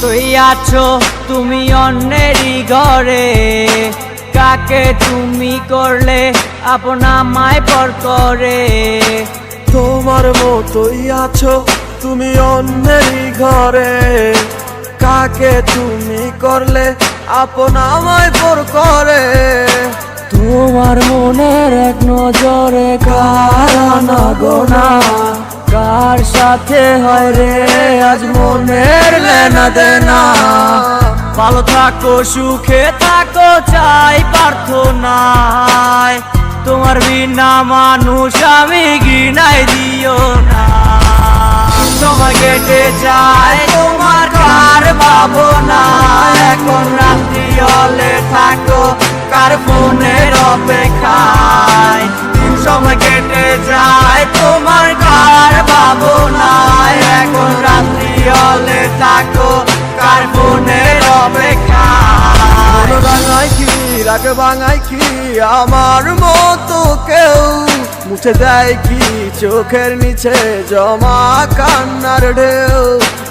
মতোই আছো তুমি অন্যেরই ঘরে, কাকে তুমি করলে আপন আমায় পর করে। তোমার মতোই আছো তুমি অন্যেরই ঘরে, কাকে তুমি করলে আপন আমায় পর করে। তোমার মনের এক নজরে কার আনা গোনা, কার সাথে হয় রে আজ মনের লেনা দেনা। ভালো থাকো সুখে থাকো চাই প্রার্থনায়, তোমার বিনা মানুষ আমি ঘৃণায় দিও না। সময় কেটে যায় তোমার কার ভাবনা, এখন রাত্রি হলে থাকো কার ফোনের অপেক্ষায়। সময় কেটে যায় তোমার কার ভাবনা, এখন রাত্রি হলে থাকো কার ফোনের অপেক্ষায়। রাঙায় কি রাগ ভাঙায় কি আমার মতো কেউ, মুছে দেয় কি চোখের নিচে জমা কান্নার ঢেউ।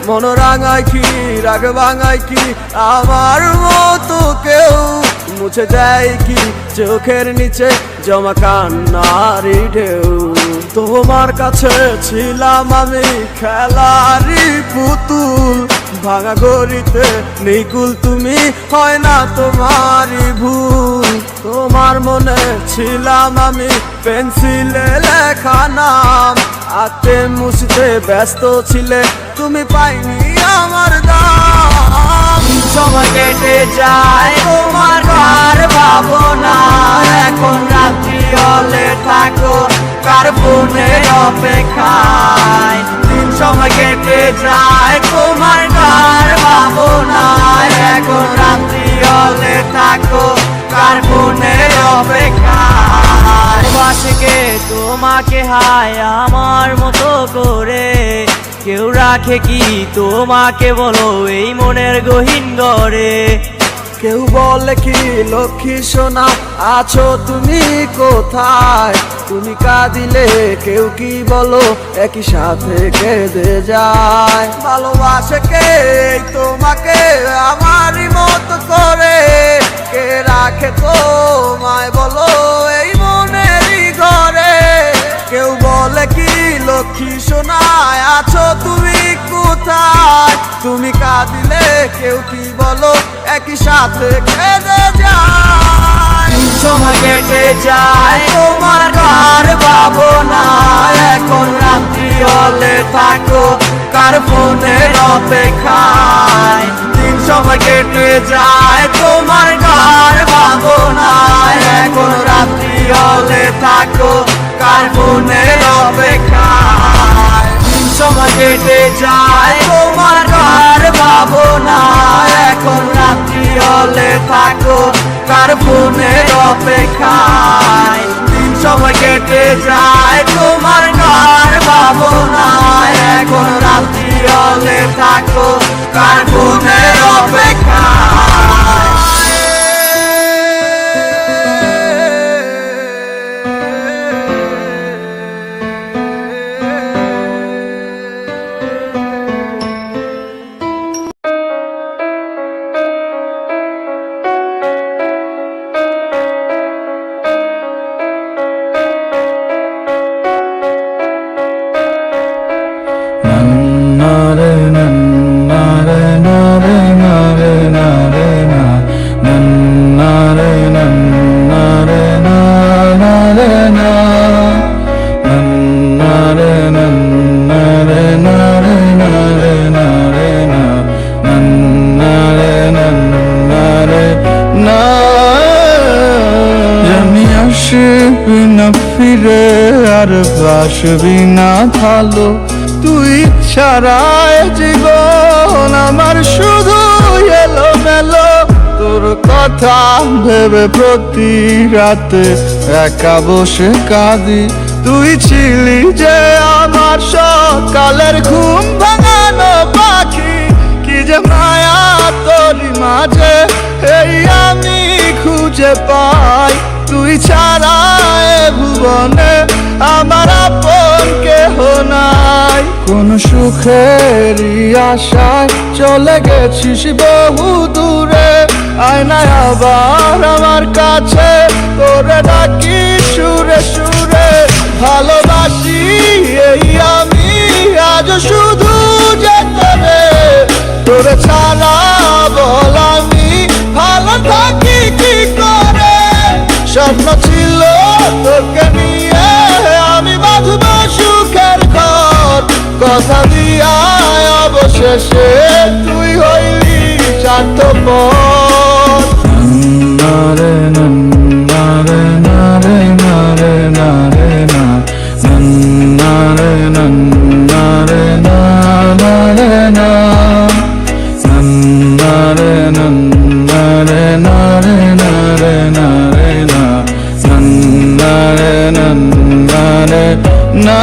মন রাঙায় কি রাগ ভাঙায় কি আমার মতো কেউ, মুছে দেয় কি চোখের নিচে জমা কান্নারি ঢেউ। তোমার কাছে ছিলাম আমি খেলারি পুতুল, ভাঙা গড়িতে নিকুল তুমি হয় না তোমারই ভুল। তোমার মনে ছিলাম আমি পেন্সিলে লেখা নাম, আঁকতে মুছতে ব্যস্ত ছিলে তুমি পাইনি আমার দাম। সময় কেটে যায় তোমার কার ভাবনা, এখন রাত্রি হলে থাকো কার ফোনের অপেক্ষায়। সময় কেটে যায় তোমার কার ভাবনা, এখন রাত্রি হলে থাকো কার ফোনের অপেক্ষায়। বাসকে তোমাকে হায় আমার মতো করে, কেউ রাখে কি তোমাকে বলো এই মনের গহীন ঘরে। কেউ বলে কি লক্ষ্মী সোনা আছো তুমি কোথায়, তুমি কাঁদিলে কেউ কি বলো একই সাথে কেঁদে যায়। ভালোবাসে কে তোমাকে আমারই মতো করে, কে রাখে তোমায় বলো এই মনেরই ঘরে। কেউ বলে কি লক্ষ্মী সোনা আছো তুমি কোথায়, তুমি কাঁদিলে কেউ কি বলো একই সাথে কেঁদে যায়। সময় কেটে যায় তোমার কার ভাবনা, এখন রাত্রি হলে থাকো কার ফোনের অপেক্ষায়। সময় কেটে যায় তোমার কার ভাবনা, এখন রাত্রি হলে থাকো কার ফোনের অপেক্ষায়। সময় কেটে যায় তোমার কার ভাবনা, এখন রাত্রি হলে থাকো কার ফোনের অপেক্ষায়। সময় কেটে যায় তোমার কার ভাবনা, এখন রাত্রি হলে থাকো কার ফোনের অপেক্ষায়। ফিরে আর বাসবি না ভালো, তুই ছাড়ায় জীবন আমার শুধু এলো মেলো। তোর কথা ভেবে প্রতি রাতে একা বসে কাঁদি, তুই ছিলি যে আমার সকালের ঘুম ভাঙানো পাখি। কি যে মায়া তোরই মাঝে এই আমি খুঁজে পাই, তুই ছাড়া এ ভুবনে আমার আপন কেহ নাই। কোন সুখেরই আশায় চলে গেছিস বহু দূরে, আয়নায় আবার আমার কাছে তোরে ডাকি সুরে সুরে। ভালোবাসি এই আমি আজ শুধু যে তোরে ছাড়া বল আমি ভালো থাকি কি করে। স্বপ্ন ছিল তোকে নিয়ে আমি বাঁধব সুখের ঘর, কথা দিয়া অবশেষে তুই হইলি স্বার্থপর। নারে নারে নারে নারে নারে না, নারে নারে নারে না, নারে নারে নারে নারে নারে না, নারে নারে না।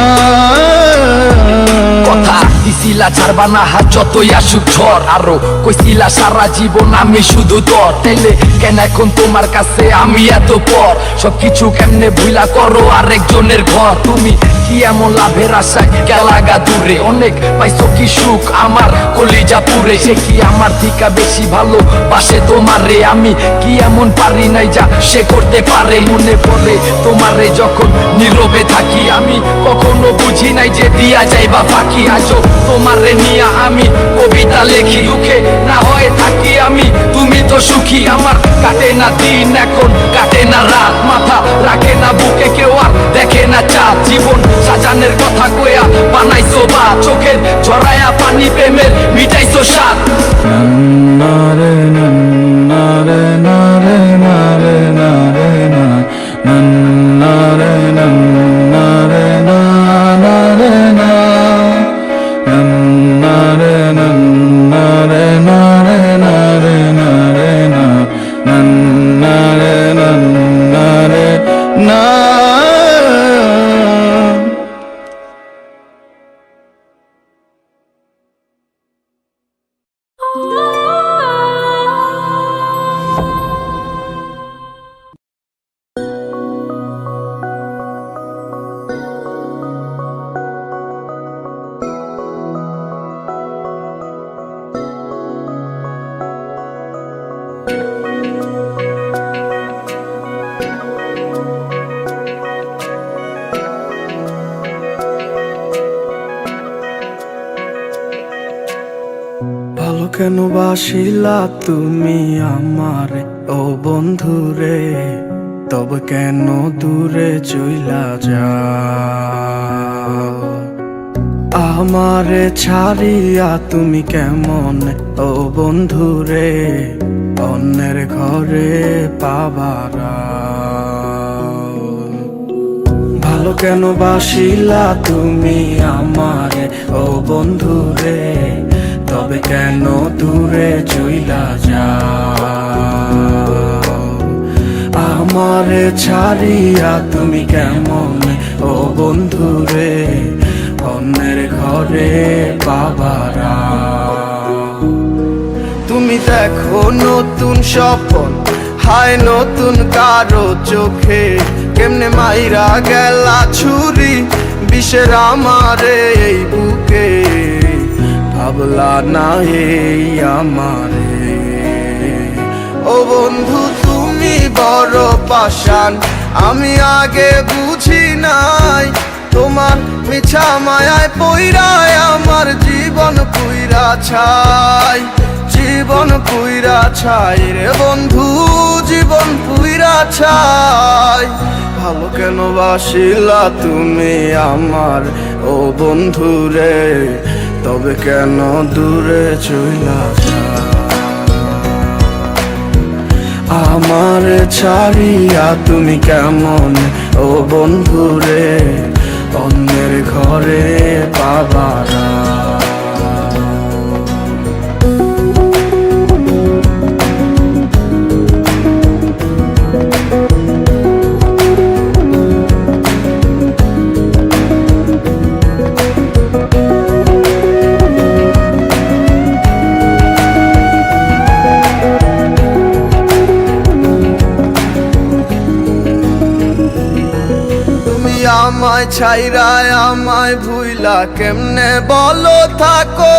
কথা দিছিলা ছাড়বা না হাত যতই আসুক ঝড়, আরো কইছিলা সারা জীবন আমি শুধু তোর। তাইলে কেন এখন তোমার কাছে আমি এত পর? সবকিছু কেমনে ভুলা করো আরেকজনের ঘর। তুমি কি এমন লাভের আশায় গেলাগা দূরে? অনেক পাইছো কি সুখ আমার কলিজা পুরে। সে কি আমার থিকা বেশি ভালো বাসে তোমারে? আমি কি এমন পারি নাই যা সে করতে পারে? মনে পড়ে তোমারে যখন নীরবে থাকি, আমি কখনো বুঝি নাই যে দিয়া যাইবা ফাঁকি। আজও তোমারে নিয়া আমি কবিতা লেখি, দুঃখে না হয়ে থাকি আমি, তুমি তো সুখী। আমার কাটে না দিন এখন কাটে না রাত, মাথা রাখে না বুকে কেউ আর দেখে না চাঁদ। জীবন সাজানের কথা কয়া বানাইছো বা চোখের ঝরায়া পানি প্রেমের মিটাইছো স্বাদ। নারে নারে নারে নারে নারে না, নারে নারে নারে না, নারে নারে নারে নারে নারে না, নারে নারে না। ভালো কেন বাসিলা তুমি আমারে ও বন্ধুরে, তবে কেন দূরে চইলা যাও? আমারে ছাড়িয়া তুমি কেমন ও বন্ধুরে অন্যের ঘরে পাবারা? ভালো কেন বাসিলা তুমি আমারে ও বন্ধুরে, তবে কেন দূরে চইলা যাও? আমারে ছাড়িয়া তুমি কেমন ও বন্ধুরে অন্যের ঘরে বাবারা? তুমি দেখো নতুন স্বপন হায় নতুন কারো চোখে, কেমনে মাইরা গেলা ছুরি বিষের আমারে এই বুকে। ভাবলা না এই আমারে ও বন্ধু তুমি বড় পাষাণ, আমি আগে বুঝি নাই। তোমার মিছা মায়ায় পইরায় আমার জীবন পুইরা ছাই, জীবন পুইরা ছাই রে বন্ধু, জীবন পুইরা ছাই। ভালো কেন বাসিলা তুমি আমার ও বন্ধু রে, তবে কেন দূরে চইলা যাও? আমার ছাড়িয়া তুমি কেমন ও বন্ধু রে অন্যের ঘরে পাবারা? আমায় ছাইরায় আমায় ভুইলা কেমনে বলো থাকো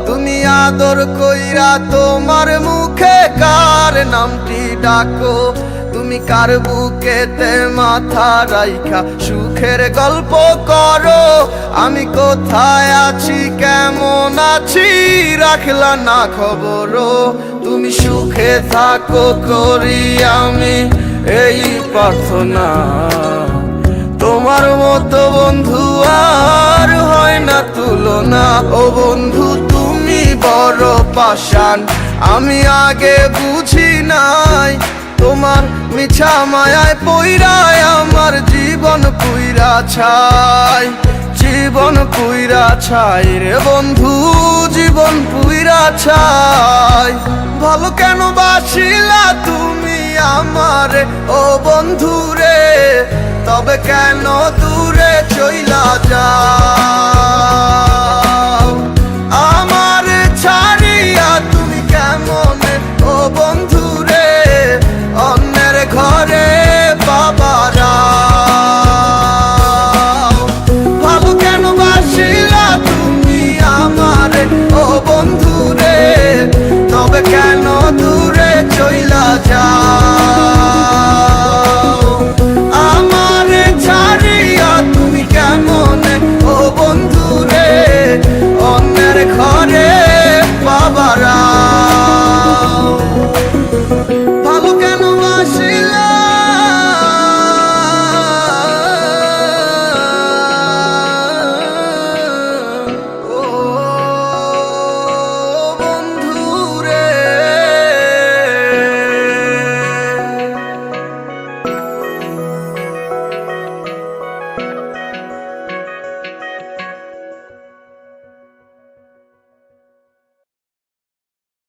তুমি আদর কইরা তোমার মুখে কার নামটি ডাকো তুমি কার বুকেতে মাথা রাইখা সুখের গল্প করো আমি কোথায় আছি কেমন আছি রাখলা না খবরও তুমি সুখে থাকো করি আমি এই প্রার্থনা তোমার মতো বন্ধু আর হয় না তুলনা ও বন্ধু তুমি বড় পাষাণ আমি আগে বুঝি নাই তোমার মিছা মায়ায় পইরায় আমার জীবন পুইরা ছাই জীবন পুইরা ছাই রে বন্ধু জীবন পুইরা ছাই ভালো কেন বাসিলা তুমি আমারে ও বন্ধু রে তবে কেন দূরে চইলা যায়